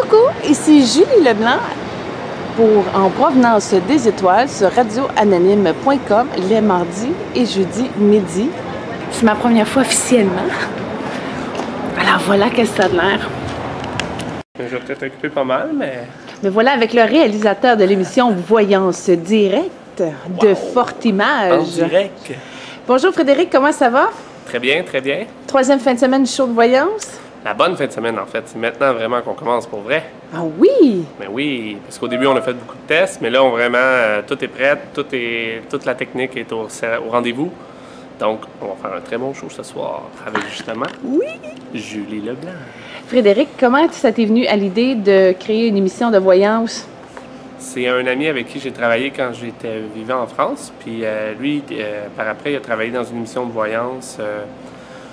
Coucou, ici Julie Leblanc pour En provenance des étoiles sur radioanonyme.com les mardis et jeudis midi. C'est ma première fois officiellement. Alors voilà qu'est-ce que ça a l'air. Je vais peut-être occuper pas mal, mais... Me voilà avec le réalisateur de l'émission Voyance Directe de Forte Image. En direct. Bonjour Frédéric, comment ça va? Très bien, très bien. Troisième fin de semaine du show de voyance? La bonne fin de semaine, en fait. C'est maintenant vraiment qu'on commence pour vrai. Ah oui! Mais oui, parce qu'au début, on a fait beaucoup de tests, mais là, on vraiment, tout est prêt, toute la technique est au rendez-vous. Donc, on va faire un très bon show ce soir avec justement Julie Leblanc. Frédéric, comment ça t'est venu à l'idée de créer une émission de voyance? C'est un ami avec qui j'ai travaillé quand j'étais vivant en France. Puis lui, par après, il a travaillé dans une émission de voyance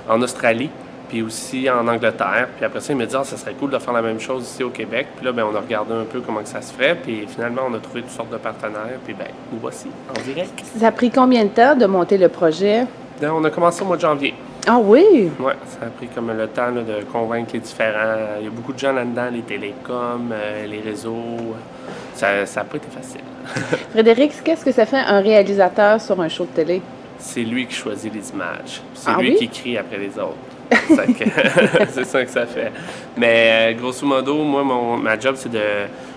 en Australie, puis aussi en Angleterre. Puis après ça, il m'a dit « Ah, ça serait cool de faire la même chose ici au Québec. » Puis là, ben, on a regardé un peu comment que ça se ferait. Puis finalement, on a trouvé toutes sortes de partenaires. Puis ben, nous voici, en direct. Ça a pris combien de temps de monter le projet? Donc, on a commencé au mois de janvier. Ah oui? Oui, ça a pris comme le temps là, de convaincre les différents. Il y a beaucoup de gens là-dedans, les télécoms, les réseaux. Ça n'a pas été facile. Frédéric, qu'est-ce que ça fait un réalisateur sur un show de télé? C'est lui qui choisit les images. C'est Ah lui oui? qui crie après les autres. C'est ça que ça fait. Mais grosso modo, moi, ma job, c'est de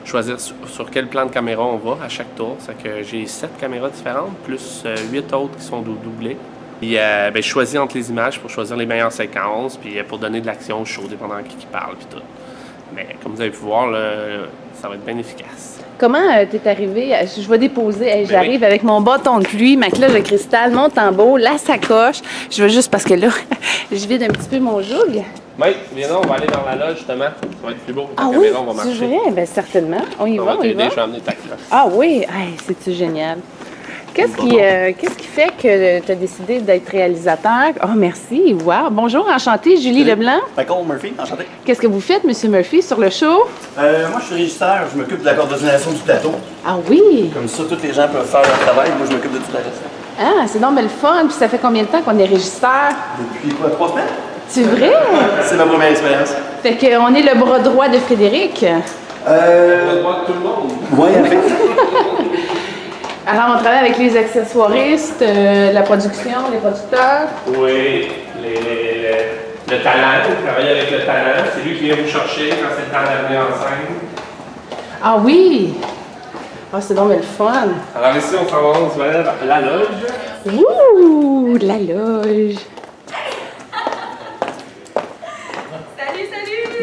choisir sur quel plan de caméra on va à chaque tour. C'est que j'ai 7 caméras différentes, plus 8 autres qui sont doublées. Puis ben, je choisis entre les images pour choisir les meilleures séquences, puis pour donner de l'action au show, dépendant de qui parle, puis tout. Mais comme vous avez pu voir, là, ça va être bien efficace. Comment t'es arrivé? Je vais déposer. Hey, j'arrive avec mon bâton de pluie, ma cloche de cristal, mon tambour, la sacoche. Je veux juste parce que là, je vide un petit peu mon joug. Oui, viens donc, on va aller dans la loge, justement. Ça va être plus beau. Ah la oui? caméra, on va marcher. C'est vrai? Bien, certainement. On y On va, va on y t'aider, va. je vais amener ta cloche. Ah oui? Hey, c'est-tu génial? Qu'est-ce qui fait que tu as décidé d'être réalisateur? Oh, merci. Wow. Bonjour, enchantée, Julie Leblanc. Michael Murphy, enchanté. Qu'est-ce que vous faites, M. Murphy, sur le show? Moi, je suis régisseur, je m'occupe de la coordination du plateau. Ah oui? Comme ça, tous les gens peuvent faire leur travail, moi, je m'occupe de tout le reste. Ah, c'est donc le fun. Puis ça fait combien de temps qu'on est régisseur? Depuis quoi, 3 semaines? C'est vrai? C'est ma première expérience. Fait qu'on est le bras droit de Frédéric. Le droit de tout le monde. Oui, en fait. Alors, on travaille avec les accessoiristes, la production, les producteurs. Oui, le talent, on travaille avec le talent. C'est lui qui vient vous chercher quand c'est le temps d'avenir en scène. Ah oui! Ah, c'est donc le fun. Alors ici, on s'avance vers la loge. Ouh, la loge.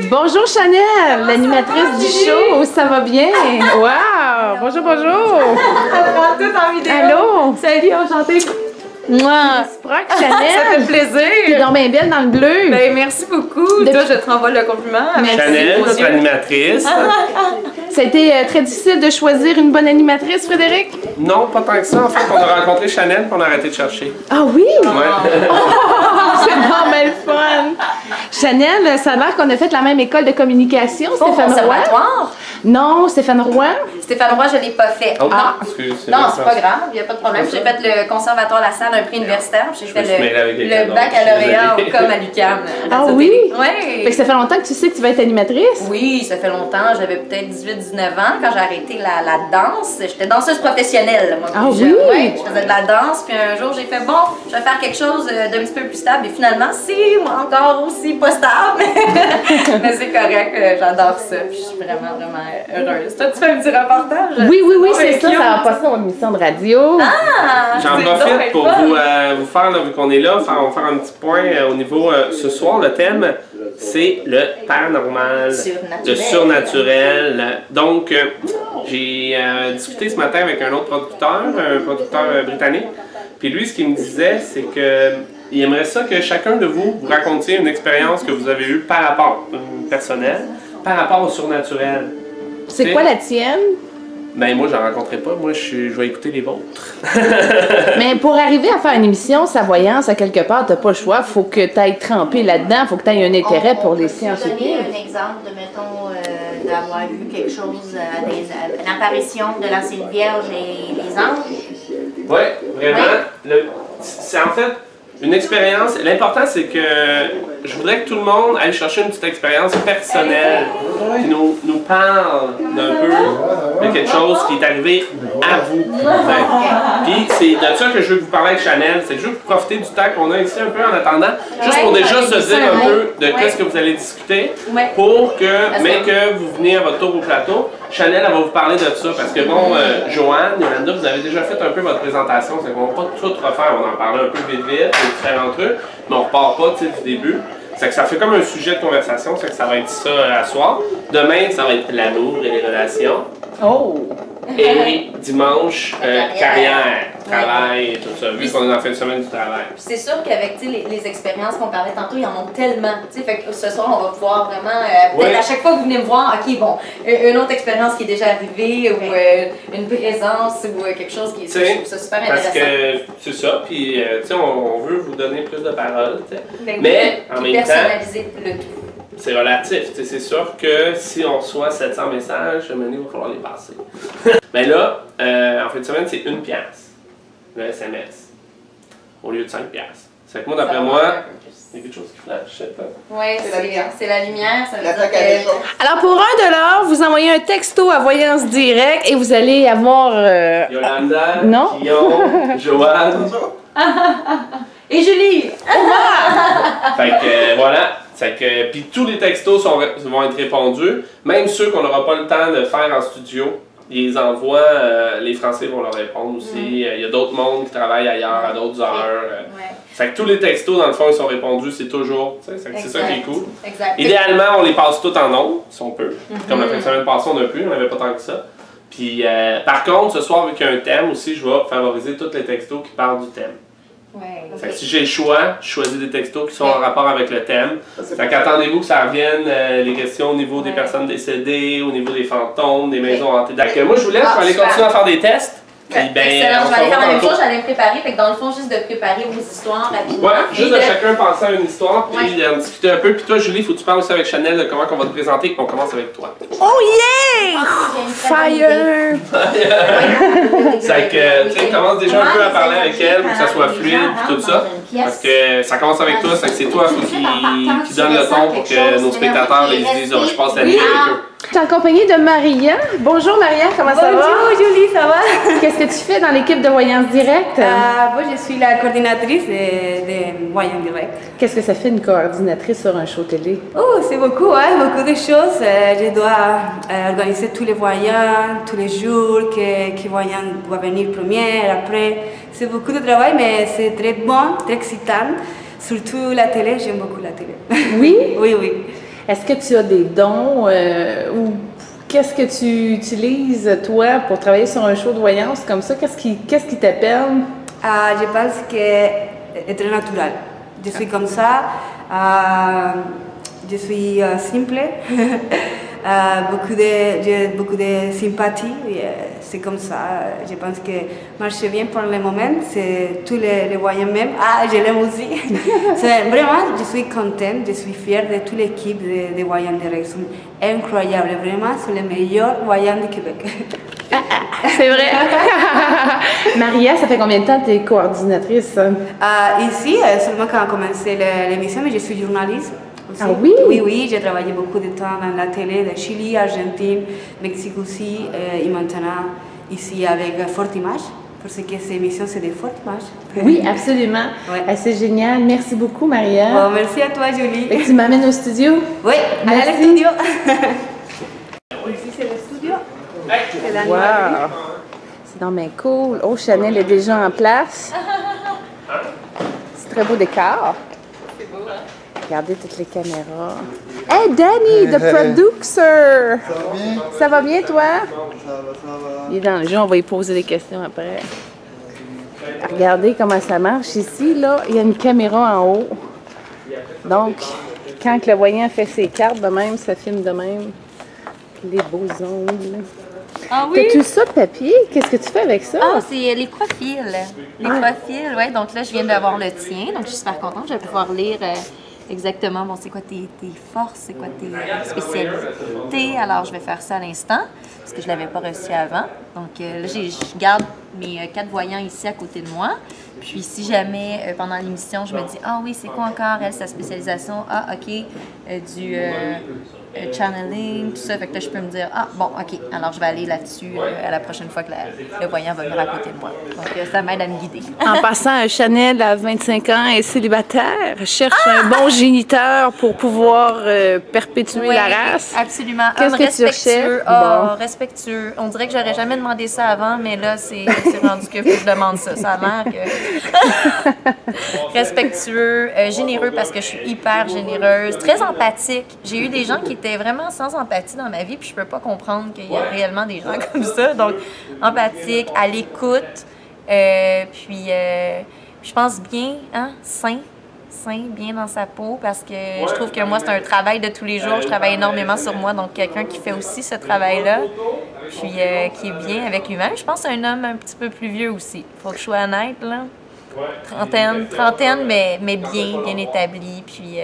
Bonjour Chanel, l'animatrice du show, ça va bien? Wow! Bonjour, bonjour! On prend tout en vidéo. Allô? Salut, enchantée. Moi, Sprock, Chanel. Ça fait T'es plaisir. donc bien belle dans le bleu. Ben, merci beaucoup. Toi, je te renvoie le compliment. Merci. Chanel, Merci. notre animatrice. Ça a été très difficile de choisir une bonne animatrice, Frédéric? Non, pas tant que ça. En fait, on a rencontré Chanel et on a arrêté de chercher. Ah oui? Ouais. C'est vraiment le fun! Chanel, ça a l'air qu'on a fait la même école de communication, Stéphane Roy. Conservatoire. Non, Stéphane Roy. Stéphane Roy, je ne l'ai pas fait. Oh, Non. excuse, Non, c'est pas grave, il n'y a pas de problème. J'ai fait le conservatoire La Salle, un prix universitaire, puis j'ai Je me suis mêlée avec fait quelqu'un le d'autre, baccalauréat je suis au com à l'UQAM. Ah oui? Fait Oui. que ça fait longtemps que tu sais que tu vas être animatrice? Oui, ça fait longtemps. J'avais peut-être 18-19 ans quand j'ai arrêté la danse. J'étais danseuse professionnelle, moi. Ah plus oui? jeune. Ouais, je faisais de la danse. Puis un jour, j'ai fait, bon, je vais faire quelque chose d'un petit peu plus stable. Et finalement, c'est encore aussi pas stable. Mais c'est correct. J'adore ça. Puis je suis vraiment, vraiment heureuse. Toi, tu fais un petit reportage? Oui, c'est Ouais, ça, cute. ça va passer dans l'émission de radio. Ah! J'en c'est profite donc pour fun. vous faire, là, vu qu'on est là, on va faire un petit point au niveau. Ce soir, le thème, c'est le paranormal, le surnaturel. Donc, j'ai discuté ce matin avec un autre producteur, britannique. Puis lui, ce qu'il me disait, c'est que il aimerait ça que chacun de vous racontiez une expérience que vous avez eue par rapport, personnelle, par rapport au surnaturel. C'est quoi la tienne? Ben moi, j'en rencontrerai pas. Moi, je vais écouter les vôtres. Mais pour arriver à faire une émission, sa voyance, à quelque part, t'as pas le choix. Faut que tu ailles tremper là-dedans. Faut que tu aies un intérêt pour les sciences Je vais donner occultes. un exemple de, mettons, d'avoir vu quelque chose, une apparition de la Sainte Vierge et les anges. Oui, vraiment. C'est en fait une expérience. L'important, c'est que je voudrais que tout le monde aille chercher une petite expérience personnelle qui nous parle d'un peu de quelque chose qui est arrivé à vous. Puis c'est de ça que je veux vous parler avec Chanel, c'est que je veux profiter du temps qu'on a ici un peu en attendant, juste pour déjà se dire un peu de qu'est-ce que vous allez discuter, pour que, mais que vous venez à votre tour au plateau, Chanel, elle va vous parler de ça, parce que bon, Joanne, Yolanda, vous avez déjà fait un peu votre présentation, c'est qu'on va pas tout refaire, on en parler un peu vite, c'est différents trucs, mais on repart pas du début. C'est que ça fait comme un sujet de conversation, c'est que ça va être ça à soir. Demain, ça va être l'amour et les relations. Oh! Et dimanche, carrière, travail et tout ça, vu qu'on est en fin de semaine du travail. C'est sûr qu'avec les expériences qu'on parlait tantôt, il y en a tellement. Fait que ce soir, on va pouvoir vraiment, peut-être à chaque fois que vous venez me voir, ok, bon, une autre expérience qui est déjà arrivée, ou une présence, ou quelque chose qui est je trouve ça super intéressant. Parce que c'est ça, puis on veut vous donner plus de paroles, mais en même temps, personnaliser le tout. c'est relatif. C'est sûr que si on reçoit 700 messages, il va falloir les passer. Mais là, en fin de semaine, c'est 1 piastre, le SMS, au lieu de 5 piastres. C'est que moi, d'après moi, il y a quelque chose qui flash, je sais pas. Oui, c'est la lumière, ça veut dire que... Alors, pour 1 $, vous envoyez un texto à Voyance Direct et vous allez avoir... Yolanda, non? Guillaume, Joanne... Et Julie! Fait que voilà. Puis tous les textos vont être répondus, même ceux qu'on n'aura pas le temps de faire en studio. Ils les envoient, les Français vont leur répondre aussi. Il y a d'autres mondes qui travaillent ailleurs à d'autres heures. Fait que tous les textos, dans le fond, ils sont répondus, c'est toujours. C'est ça qui est cool. Exact. Idéalement, on les passe tous en ondes, si on peut. Comme la fin de semaine passée, on n'a plus, on n'avait pas tant que ça. Puis par contre, ce soir, vu qu'il y a un thème aussi, je vais favoriser tous les textos qui parlent du thème. Fait que si j'ai le choix, je choisis des textos qui sont en rapport avec le thème. Fait qu'attendez-vous que ça revienne, les questions au niveau des personnes décédées, au niveau des fantômes, des maisons hantées. Donc moi je vous laisse, je vais aller continuer à faire des tests. Puis, excellent, je vais aller faire la même chose, j'allais me préparer. Fait que dans le fond, juste de préparer vos histoires rapidement. Ouais, juste de chacun penser à une histoire, puis d'en discuter un peu. Puis toi, Julie, il faut que tu parles aussi avec Chanel de comment on va te présenter et qu'on commence avec toi. Oh yeah! Fire! C'est que tu commences déjà un peu à parler avec elle pour que ça soit fluide et tout ça. Parce que ça commence avec toi, c'est que c'est toi qui donne le ton pour que nos spectateurs ils se disent oh, je passe la nuit avec eux. Je suis accompagnée de Maria. Bonjour Maria, comment ça va? Bonjour Julie, ça va? Qu'est-ce que tu fais dans l'équipe de Voyance Direct? Moi, je suis la coordinatrice de Voyance Direct. Qu'est-ce que ça fait une coordinatrice sur un show télé? Oh, c'est beaucoup, hein? Beaucoup de choses. Je dois organiser tous les voyants, tous les jours, que voyant doit venir premier, après. C'est beaucoup de travail, mais c'est très bon, très excitant. Surtout la télé, j'aime beaucoup la télé. Oui? Oui, oui. Est-ce que tu as des dons ou qu'est-ce que tu utilises, toi, pour travailler sur un show de voyance comme ça? Qu'est-ce qui t'appelle? Je pense que c'est très naturel. Je suis comme ça. Je suis simple. J'ai beaucoup de sympathie. C'est comme ça. Je pense que marche bien pour le moment. C'est tous les voyants même. Ah, je l'aime aussi. Vraiment, je suis contente. Je suis fière de toute l'équipe de voyants de Ils sont incroyables. Vraiment, c'est les meilleurs voyants du Québec. C'est vrai. Maria, ça fait combien de temps que tu es coordinatrice? Ici, seulement quand a commencé l'émission, mais je suis journaliste. Aussi. Ah oui? Oui, j'ai travaillé beaucoup de temps dans la télé de Chili, Argentine, Mexique aussi, et maintenant ici avec Forte Image, parce que ces émissions, c'est des Forte Images. Oui, absolument. Ouais. C'est génial. Merci beaucoup, Maria. Bon, merci à toi, Julie. Et tu m'amènes au studio? Oui, à le studio. Ici, c'est le studio. Wow! C'est donc bien cool. Oh, Chanel est déjà en place. C'est très beau décor. C'est beau, hein? Regardez toutes les caméras. Hey, Danny, the producer! Ça va bien? Ça va bien, toi? Ça va. Il est dans le jeu, on va lui poser des questions après. Regardez comment ça marche ici, là. Il y a une caméra en haut. Donc, quand le voyant fait ses cartes de même, ça filme de même. Les beaux ongles. Ah oui? T'as tout ça de papier? Qu'est-ce que tu fais avec ça? Ah, c'est les profils. Les profils, oui. Donc là, je viens d'avoir le tien. Donc, je suis super contente. Je vais pouvoir lire exactement, bon, c'est quoi tes forces, c'est quoi tes spécialités. Alors, je vais faire ça à l'instant, parce que je ne l'avais pas reçu avant. Donc là, je garde mes 4 voyants ici à côté de moi. Puis si jamais, pendant l'émission, je me dis « Ah oui, c'est quoi encore, elle, sa spécialisation? Ah, OK, du channeling, tout ça. » Fait que là, je peux me dire « Ah, bon, OK, alors je vais aller là-dessus à la prochaine fois que le voyant va venir à côté de moi. » Donc, ça m'aide à me guider. En passant, Chanel, à 25 ans, est célibataire, cherche un bon géniteur pour pouvoir perpétuer Oui, la race. Absolument. Qu'est-ce que tu recherches? Oh, respectueux. On dirait que j'aurais jamais demandé ça avant, mais là, c'est rendu que faut que je demande ça. Ça a l'air que... Respectueux, généreux parce que je suis hyper généreuse, très empathique. J'ai eu des gens qui étaient vraiment sans empathie dans ma vie, puis je peux pas comprendre qu'il y a réellement des gens comme ça. Donc, empathique, à l'écoute, puis je pense bien, hein, sain, bien dans sa peau, parce que je trouve que moi, c'est un travail de tous les jours. Je travaille énormément sur moi, donc quelqu'un qui fait aussi ce travail-là, puis qui est bien avec lui-même. Je pense que c'est un homme un petit peu plus vieux aussi. Faut que je sois honnête, là. Trentaine, mais bien établi. Puis,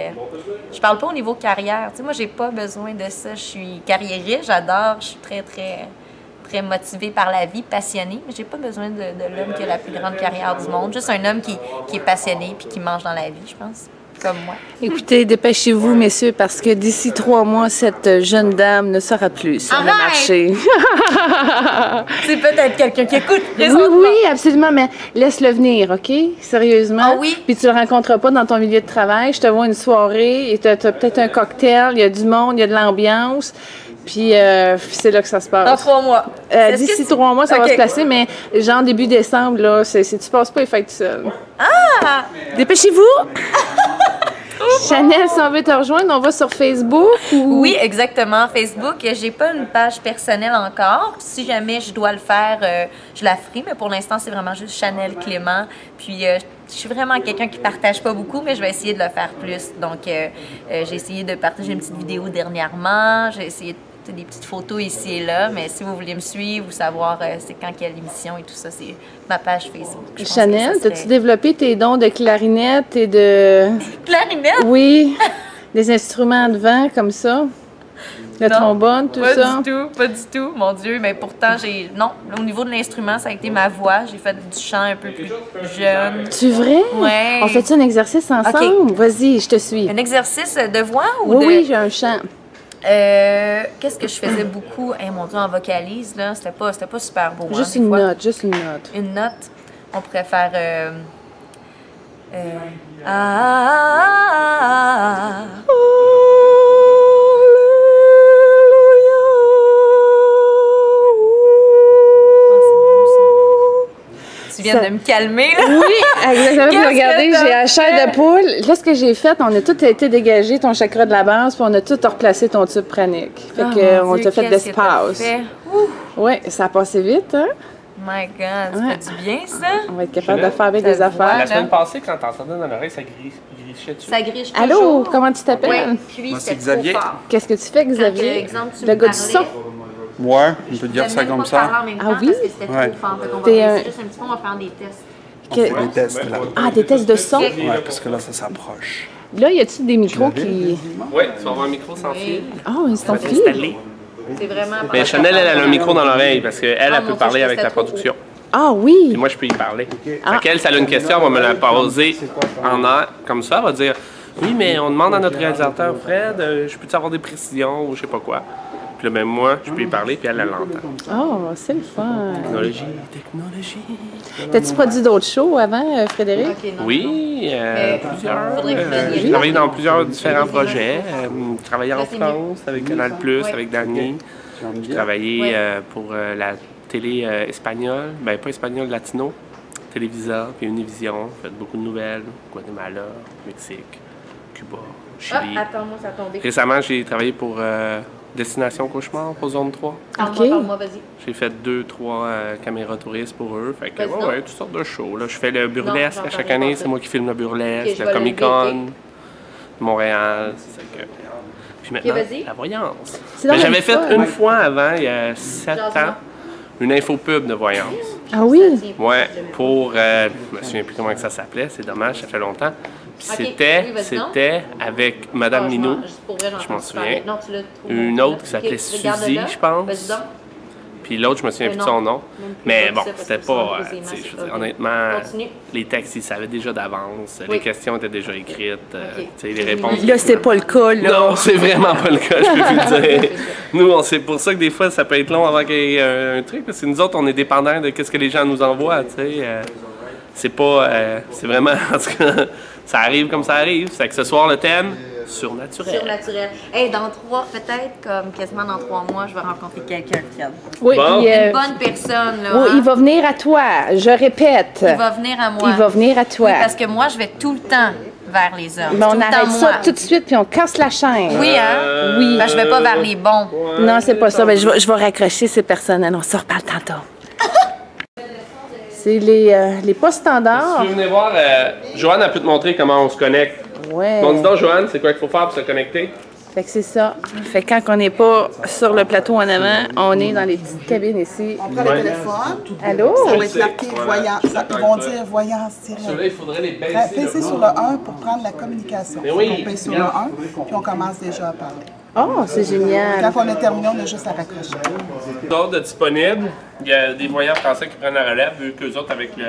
je parle pas au niveau carrière. Tu sais, moi, j'ai pas besoin de ça. Je suis carriériste, j'adore, je suis très motivée par la vie, passionnée, mais j'ai pas besoin de l'homme qui a la plus grande carrière du monde. Juste un homme qui est passionné puis qui mange dans la vie, je pense, comme moi. Écoutez, dépêchez-vous, messieurs, parce que d'ici 3 mois, cette jeune dame ne sera plus sur le marché. C'est peut-être quelqu'un qui écoute. Oui, absolument, mais laisse-le venir, OK? Sérieusement. Ah oui? Puis tu le rencontreras pas dans ton milieu de travail. Je te vois une soirée et tu as peut-être un cocktail, il y a du monde, il y a de l'ambiance. Puis c'est là que ça se passe. Dans 3 mois. D'ici 3 mois, ça va se placer, mais genre début décembre, là, tu passes pas les fêtes tout seul. Ah! Dépêchez-vous! Chanel, si on veut te rejoindre, on va sur Facebook ou... Oui, exactement. Facebook, j'ai pas une page personnelle encore. Si jamais je dois le faire, je la ferai, mais pour l'instant, c'est vraiment juste Chanel Clément. Puis, je suis vraiment quelqu'un qui partage pas beaucoup, mais je vais essayer de le faire plus. Donc, j'ai essayé de partager une petite vidéo dernièrement. J'ai essayé des petites photos ici et là, mais si vous voulez me suivre ou savoir c'est quand quelle émission et tout ça, c'est ma page Facebook. Chanel, as-tu développé tes dons de clarinette et de... Clarinette? Oui, des instruments de vent comme ça, le trombone, tout ça? Pas du tout, mon Dieu, mais pourtant, non, au niveau de l'instrument, ça a été ma voix, j'ai fait du chant un peu plus jeune. C'est vrai? Ouais. On fait-tu un exercice ensemble? Okay. Vas-y, je te suis. Un exercice de voix ou Oui, j'ai un chant. Qu'est-ce que je faisais beaucoup? Mon Dieu, en vocalise, là, c'était pas super beau. Juste hein, une note, juste une note. Une note. On pourrait faire... Tu viens de me calmer, là? Oui, exactement. Regardez, j'ai la chair de poule. Là, ce que j'ai fait, on a tout été dégagé ton chakra de la base, puis on a tout replacé ton tube pranique. Fait que on t'a fait d'espace. Oui, ça a passé vite, hein? My God, ça fait du bien, ça? On va être capable de faire avec des affaires. La semaine passée, quand t'entendais dans l'oreille, ça grichait dessus. Ça griche Allô, toujours. comment tu t'appelles? Oui, puis Moi, c'est c'est Xavier. trop fort. Qu'est-ce que tu fais, Xavier? exemple, tu Le me gars du parlais. son? Ouais, on peut dire ça comme ça. Ah oui? Parce que c'était Ouais. trop fort. Fait qu'on va T'es baisser juste un petit peu, on va faire des tests. On fait des tests là. Ah, des tests de son? Ouais, parce que là, ça s'approche. Là, y a-tu des micros qui... Oui, tu vas avoir un micro sans fil. Oh, ils sont filés. Installé. C'est vraiment... Mais Chanel, elle a un micro dans l'oreille parce qu'elle, elle mon peut Dieu, parler je avec la pensais trop production. Ah Et oui! moi, je peux y parler. Fait qu'elle, si elle a une question, elle va me la poser en air, comme ça. Elle va dire « Oui, mais on demande à notre réalisateur Fred, je peux-tu avoir des précisions ou je sais pas quoi? » Puis là, même moi, je peux y parler, puis elle l'entend. Oh, c'est le fun. Technologie. T'as-tu produit d'autres shows avant, Frédéric? Ok, non. Oui, plusieurs. faudrait que vous donniez. J'ai travaillé dans plusieurs différents projets. J'ai travaillé en Ça, c'est France avec Canal+, Ouais. avec Dany. J'ai travaillé pour la télé espagnole, ben pas espagnole, latino, Télévisa, puis Univision. J'ai fait beaucoup de nouvelles, Guatemala, Mexique, Cuba, Chili. Ah, attends-moi, ça a tombé. Récemment, j'ai travaillé pour Destination Cauchemar pour Zone 3. Parle-moi, vas-y. J'ai fait 2-3 caméras touristes pour eux. Fait que, Vas-y donc. ouais, toutes sortes de shows. Là, je fais le burlesque Non, à j'entends chaque rien année. par C'est ça. moi qui filme le burlesque, Ok, je le vais Comic-Con, le Montréal. C'est que... Puis maintenant, vas-y. la voyance. C'est Ben, donc j'avais le fait fun. une fois avant, il y a 7 Jasmin. ans, une infopub de voyance. Ah oui? Ouais, pour... je me souviens plus comment que ça s'appelait, c'est dommage, ça fait longtemps. Puis Ok, c'était, oui, vas-y donc. c'était avec Madame Minou, je m'en souviens. Une autre qui s'appelait Suzy, je pense. Puis l'autre, je me souviens plus de son nom. Mais bon, c'était pas. Tu sais, je veux dire, honnêtement, les textes, ils savaient déjà d'avance. Les questions étaient déjà écrites. Tu sais, les réponses. Là, c'est pas le cas, là. Non, c'est vraiment pas le cas, je peux vous le dire. Nous, c'est pour ça que des fois, ça peut être long avant qu'il y ait un truc. Parce que nous autres, on est dépendants de ce que les gens nous envoient, tu sais. C'est pas. C'est vraiment. En tout cas, ça arrive comme ça arrive. C'est que ce soir, le thème. Surnaturel. Surnaturel. Hey, dans 3, peut-être, comme quasiment dans 3 mois, je vais rencontrer quelqu'un, Fred. Oui, Bon. puis, Une bonne personne, là. oui, hein? il va venir à toi, je répète. Il va venir à moi. Il va venir à toi. Oui, parce que moi, je vais tout le temps vers les hommes. Mais Tout on le arrête temps ça moi. tout de suite, puis on casse la chaîne. Oui, hein? Oui. Ben, je vais pas vers les bons. Non, c'est pas ça. Mais je vais raccrocher ces personnes. On se reparle tantôt. C'est les pas standards. Tu veux venir voir, Joanne, elle peut te montrer comment on se connecte. Ouais. Bon, dis donc, Joanne, c'est quoi qu'il faut faire pour se connecter? Fait que c'est ça. Fait que quand on n'est pas sur le plateau en avant, on est dans les petites cabines ici. On prend le téléphone. Allô? Ça va Je être sais. marqué voyance. Ils vont dire voyance Ceux-là, directe. il faudrait les baisser. Pèsez sur le 1 pour prendre la communication. Mais oui, On pèse sur le 1, puis on commence déjà à parler. Oh, c'est génial. Quand on est terminé, on a juste à raccrocher. D'autres disponibles, il y a des voyants français qui prennent la relève, vu qu'eux autres, avec le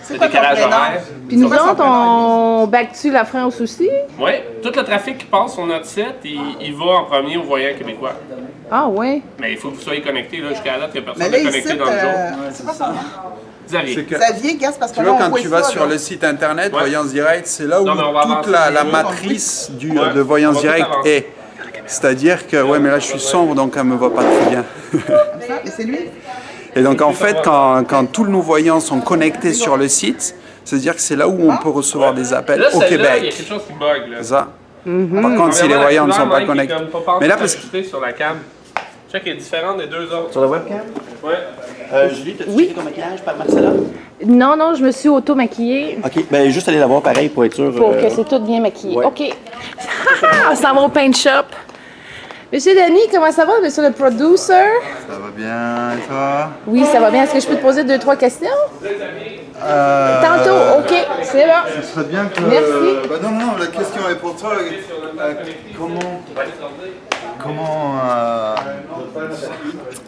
quoi ton décalage prénom? horaire. Puis nous C'est quoi son autres, on back-tu la France aussi? Oui, tout le trafic qui passe sur notre site, il va en premier aux voyants québécois. Ah oui. Mais il faut que vous soyez connectés, là, jusqu'à la date, il n'y a Mais personne là, de ici, connecté dans le jour. c'est quoi son nom? Xavier. C'est que, Xavier, Gas, parce que tu là, vois, on quand voit tu vas ça, sur là. le site internet, Ouais. Voyance Direct, c'est là où Non, mais on va toute avancer la un peu. matrice Ouais. de Voyance On va tout Direct avancer. est. C'est-à-dire que, ouais, mais là je suis sombre donc elle me voit pas très bien. Mais c'est lui. Et donc en fait, quand tous nos voyants sont connectés sur le site, c'est-à-dire que c'est là où on peut recevoir des appels Là, au celle-là, il y a Québec. quelque chose qui bug, là. C'est ça. Par contre, si les voyants ne sont pas connectés. Mais là, parce que. sur la cam. Check, elle est différente des deux autres. Sur la webcam? Ouais. Julie, t'as-tu checké ton maquillage par Marcella? Non, non, je me suis auto-maquillée OK, ben juste aller la voir pareil pour être sûr. pour que c'est tout bien maquillé. ouais. OK. On s'en va au paint shop. Monsieur Denis, comment ça va, monsieur le producer? Ça va bien, et toi? Oui, ça va bien. Est-ce que je peux te poser 2-3 questions? Tantôt, OK, c'est bon. Ce serait bien que... Merci. Bah non, la question est pour toi.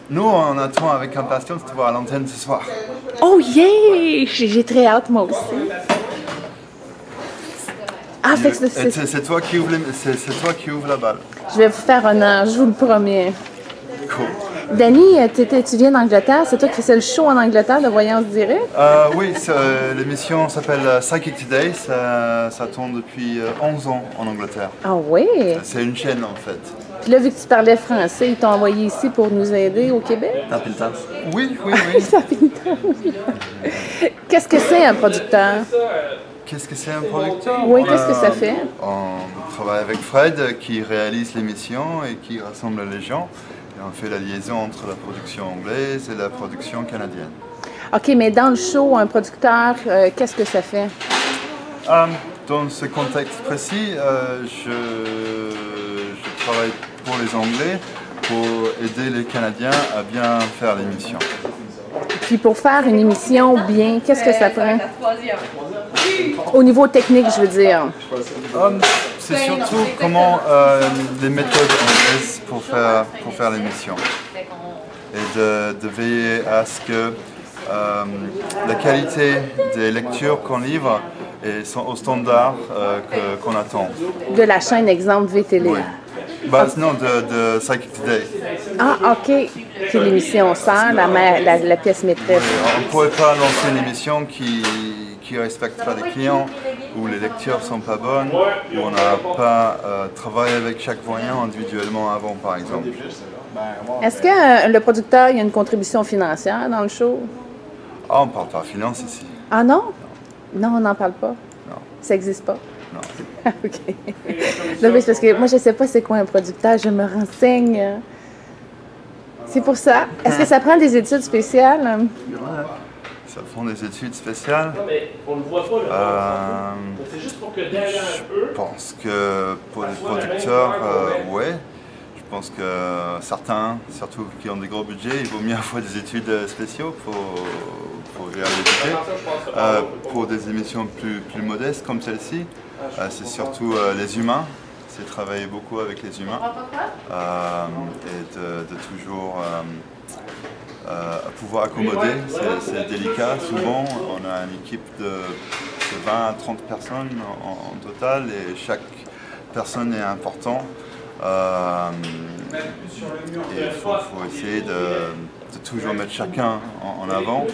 Nous, on attend avec impatience de voir à l'antenne ce soir. Oh yeah! J'ai très hâte, moi aussi. Ah, fait que Et c'est toi qui ouvre c'est toi qui ouvre la balle. je vais vous faire honneur, je vous le promets. Cool. Danny, tu viens d'Angleterre, c'est toi qui fais le show en Angleterre de Voyance Direct? Oui, l'émission s'appelle Psychic Today. Ça tourne depuis 11 ans en Angleterre. Ah oui? C'est une chaîne en fait. Puis là, vu que tu parlais français, ils t'ont envoyé ici pour nous aider au Québec? T'as pris le temps. Oui. Ça fait une temps. Qu'est-ce que c'est un producteur? Qu'est-ce que c'est un producteur? Oui, qu'est-ce que ça fait? On travaille avec Fred qui réalise l'émission et qui rassemble les gens. Et on fait la liaison entre la production anglaise et la production canadienne. OK, mais dans le show, un producteur, qu'est-ce que ça fait? Dans ce contexte précis, je travaille pour les Anglais pour aider les Canadiens à bien faire l'émission. Puis pour faire une émission bien, qu'est-ce que ça prend? Au niveau technique, je veux dire. C'est surtout comment les méthodes anglaises pour faire l'émission. Et de veiller à ce que la qualité des lectures qu'on livre sont au standard qu'on attend. De la chaîne exemple VTL. Oui. Non, de Psychic Today. Ah, OK. Puis l'émission sert, la pièce maîtresse. On ne pourrait pas lancer une émission qui ne respecte pas les clients, où les lectures ne sont pas bonnes, où on n'a pas travaillé avec chaque voyant individuellement avant, par exemple. Est-ce que le producteur, il y a une contribution financière dans le show? Ah, on ne parle pas finance ici. Ah non? Non, on n'en parle pas? Non. Ça n'existe pas? Non. OK. Non, mais c'est parce que moi, je ne sais pas c'est quoi un producteur, je me renseigne. C'est pour ça. Est-ce que ça prend des études spéciales? Ça font des études spéciales. On le voit pas, là. C'est juste pour que derrière un peu. Je pense que pour les producteurs, ouais. Je pense que certains, surtout qui ont des gros budgets, il vaut mieux avoir des études spéciaux pour réaliser. Pour des émissions plus modestes comme celle-ci, c'est surtout les humains. c'est travailler beaucoup avec les humains et de toujours pouvoir accommoder. C'est délicat. Souvent, on a une équipe de 20 à 30 personnes en total et chaque personne est importante. Et il faut essayer de toujours mettre chacun en avant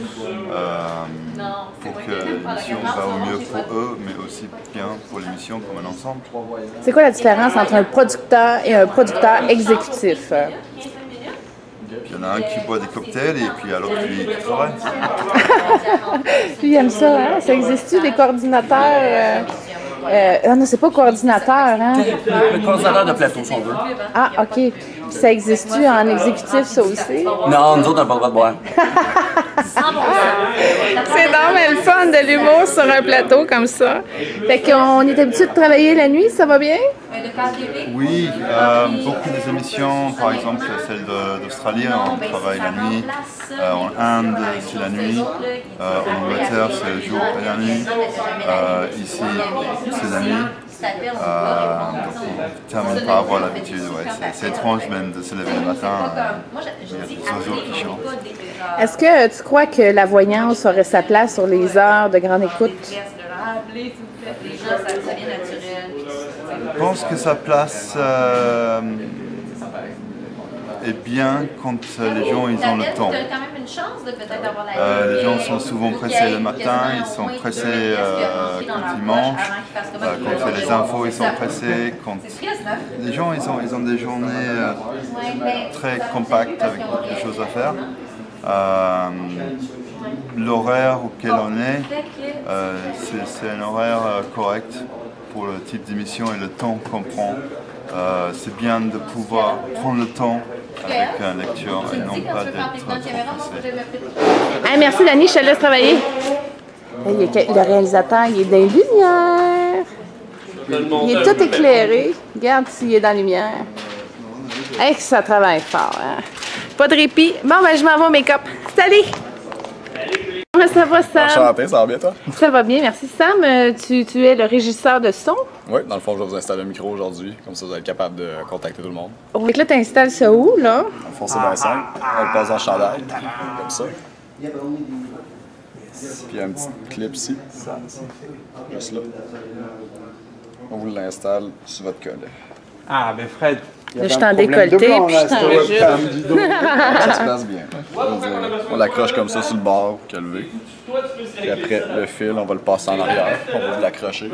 pour que l'émission va au mieux pour eux, mais aussi bien pour l'émission comme un ensemble. C'est quoi la différence entre un producteur et un producteur exécutif? Il y en a un qui boit des cocktails et puis l'autre qui travaille. Lui, il aime ça, hein? Ça existe-tu, des coordinateurs? Non, c'est pas coordinateur, hein? Le coordinateur de plateau, si on veut. Ah, OK. Puis ça existe-tu en exécutif, ça aussi? Non, nous autres, on n'a pas le droit de boire. C'est vraiment le fun de l'humour sur un plateau comme ça. Fait qu'on est habitué de travailler la nuit, ça va bien? Oui, beaucoup des émissions, par exemple celle d'Australie, on travaille la nuit. En Inde, c'est la nuit. En Angleterre, c'est le jour et la nuit. Ici, c'est la nuit. Donc on termine par avoir l'habitude. Ouais. C'est étrange même de se lever le matin. Il y a des oiseaux qui chantent. Est-ce que tu crois que la voyance aurait sa place sur les heures de grande écoute? Je pense que sa place est bien quand les gens ils ont le temps. Les gens sont souvent pressés le matin, ils sont pressés quand ils mangent, quand il y a les infos ils sont pressés, quand les gens ils ont des journées très compactes avec beaucoup de choses à faire. L'horaire auquel on est, c'est un horaire correct pour le type d'émission et le temps qu'on prend. C'est bien de pouvoir prendre le temps avec un lecture et non pas d'être trop pressé. Hey, merci Dani, je te laisse travailler. Hey, le réalisateur, il est dans les lumières. Il est tout éclairé. Regarde s'il est dans la lumière. Hey, que ça travaille fort. Hein? Pas de répit. Bon, ben je m'en vais au make-up. Salut! Comment ça va, Sam? Enchanté, ça va bien, toi? Ça va bien, merci. Sam, tu es le régisseur de son? Oui, dans le fond, je vais vous installer un micro aujourd'hui, comme ça vous allez être capable de contacter tout le monde. Donc là, tu installes ça où, là? Dans le fond, c'est bien simple. On le passe en chandail, comme ça. Puis il y a un petit clip ici, juste là. On vous l'installe sur votre collet. Ah, ben Fred, Là, je suis en décolleté, puis je suis en Ça se passe bien. On l'accroche comme ça sur le bord, pour lever. Puis après, le fil, on va le passer en arrière. On va l'accrocher.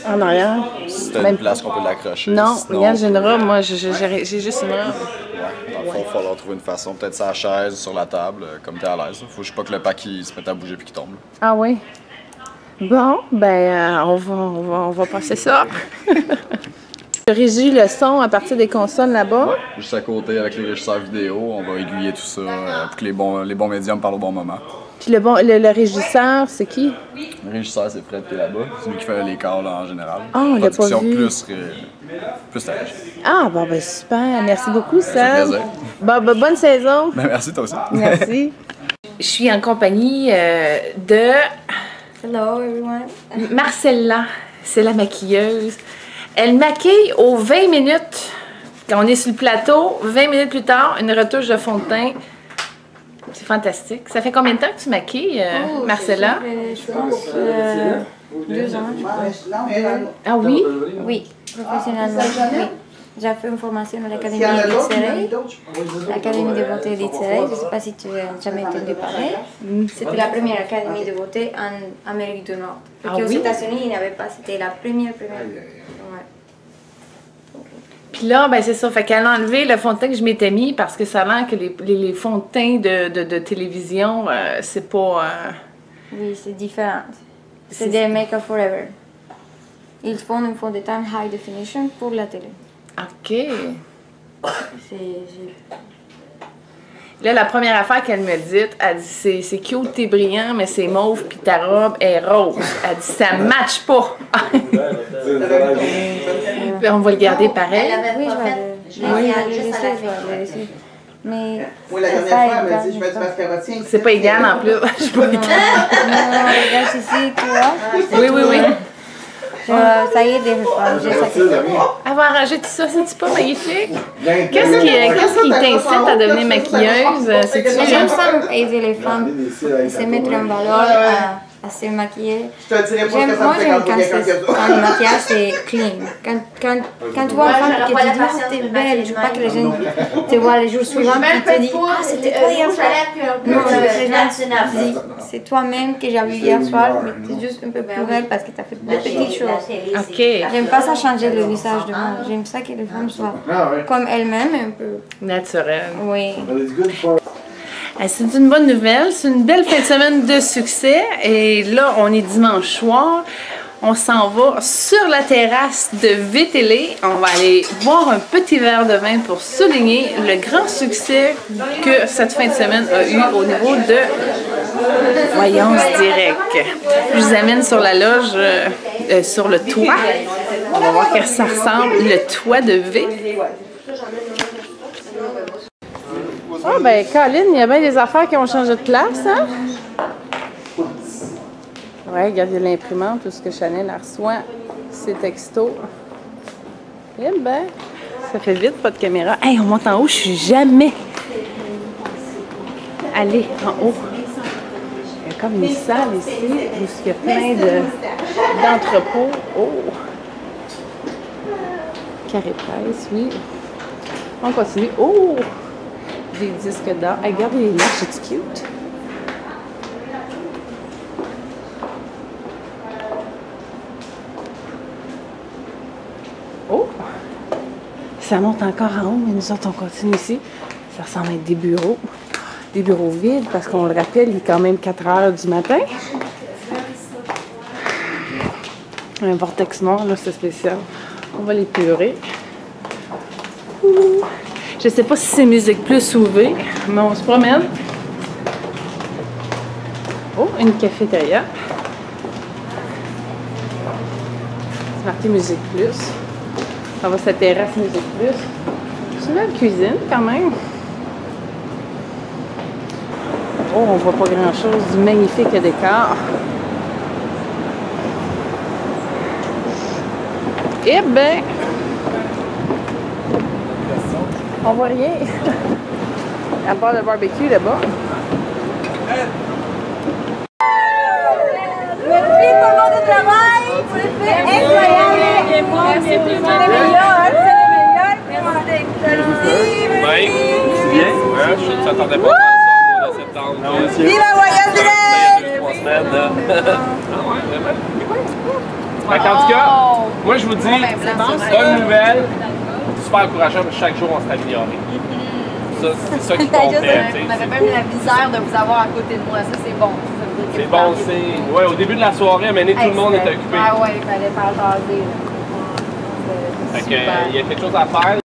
En arrière? Si t'as une place qu'on peut l'accrocher. Non, sinon, regarde, j'ai une robe, moi, j'ai juste une robe. Ouais, dans le fond, il va falloir trouver une façon, peut-être sur la chaise, sur la table, comme t'es à l'aise. Faut juste pas que le pack il se mette à bouger puis qu'il tombe. Ah oui? Bon, ben, on va passer ça. Je régis le son à partir des consoles là-bas. Ouais, juste à côté avec les régisseurs vidéo, on va aiguiller tout ça pour que les bons médiums parlent au bon moment. Puis le régisseur, c'est qui? Le régisseur, c'est Fred qui est là-bas. C'est lui qui fait les calls en général. Ah, on l'a pas Production vu. plus la régie. Ah, bon, ben super. Merci beaucoup, Ça fait Sam. plaisir. Bon, ben, bonne saison. Ben, merci, toi aussi. Merci. Je suis en compagnie de Hello everyone. Marcella. C'est la maquilleuse. Elle maquille aux 20 minutes. Quand on est sur le plateau, 20 minutes plus tard, une retouche de fond de teint. C'est fantastique. Ça fait combien de temps que tu maquilles, Marcella? Je pense 2 ans. Ah oui? Oui, professionnellement. Oui. J'ai fait une formation à l'Académie d'Étirer, l'Académie de beauté d'Étirer. Je ne sais pas si tu as jamais entendu parler. C'était la première académie de beauté en Amérique du Nord. Parce qu'aux États-Unis, il n'y avait pas. C'était la première. Ouais. Puis là, ben c'est ça. Fait qu'elle a enlevé le fond de teint que je m'étais mis parce que ça a l'air que les fonds de teint de télévision, c'est pas... Oui, c'est différent. C'est des Make Up Forever. Ils font un fond de teint high definition pour la télé. OK. C'est... Là, la première affaire qu'elle me dit, elle dit c'est cute, t'es brillant, mais c'est mauve, puis ta robe est rose. Elle dit ça matche pas. On va le garder pareil. Oui, je vais le laisser. Mais Oui, la dernière fois, elle m'a dit, je vais te faire carotien. C'est pas égal en plus. Je suis pas égal. non, regarde ici, tu vois. Oui. Ça y est, j'ai sacrifié. Avoir arrangé tout ça, c'est-tu pas magnifique? Qu'est-ce qui t'incite à devenir maquilleuse? J'aime ça aider les femmes à se mettre en valeur, à se maquiller. Moi, j'aime quand le maquillage c'est clean. Quand tu vois une femme qui te dit « t'es belle », je veux pas que les gens te voient les jours suivants et te disent « ah, c'était toi hier soir ». Non, les gens disent « c'est toi-même que j'ai vu hier soir, mais t'es juste un peu plus belle parce que t'as fait de petites choses ». OK. J'aime pas ça changer le visage de moi. J'aime ça que les femmes soient comme elles-mêmes un peu. Naturel. Oui. C'est une bonne nouvelle, c'est une belle fin de semaine de succès et là on est dimanche soir, on s'en va sur la terrasse de VTL, on va aller boire un petit verre de vin pour souligner le grand succès que cette fin de semaine a eu au niveau de Voyance Direct. Je vous amène sur la loge, sur le toit, on va voir que ça ressemble, le toit de V. Ah ben, Colin, il y a bien des affaires qui ont changé de place, hein? Ouais, regarde, il y a l'imprimante, tout ce que Chanel reçoit, ses textos. Eh ben, ça fait vite, pas de caméra. Hey, on monte en haut, je suis jamais allée en haut. Il y a comme une salle ici, où il y a plein d'entrepôts. Oh! Carré presse, oui. On continue. Oh! Des disques d'or. Hey, regarde les marches, c'est cute. Oh! Ça monte encore en haut, mais nous autres, on continue ici. Ça ressemble à être des bureaux. Des bureaux vides, parce qu'on le rappelle, il est quand même 4 heures du matin. Un vortex noir, là, c'est spécial. On va l'épurer. Je sais pas si c'est musique plus ou V, mais on se promène. Oh, une cafétéria. C'est marqué musique plus. On va sur la terrasse musique plus. C'est une belle cuisine quand même. Oh, on voit pas grand chose du magnifique décor. Eh ben! On voit rien. À part le barbecue là-bas. Merci pour votre travail. Vous le faites incroyable. Merci, c'est le meilleur. C'est le meilleur. Merci. Bien? Ouais, je ne s'attendais pas à ça au mois de septembre. Vive Voyance Direct! Il y a 2-3 semaines. Ah ouais, vraiment? Fait qu'en tout cas, moi je vous dis, bonne nouvelle. Super encourageant, chaque jour on s'est amélioré. Ça, c'est ça qui compte. On avait même la misère de vous avoir à côté de moi. Ça, c'est bon. C'est bon, c'est. Ouais, au début de la soirée, à mener, tout le monde était occupé. Ah ouais, il fallait faire jaser. Fait que, il y a quelque chose à faire.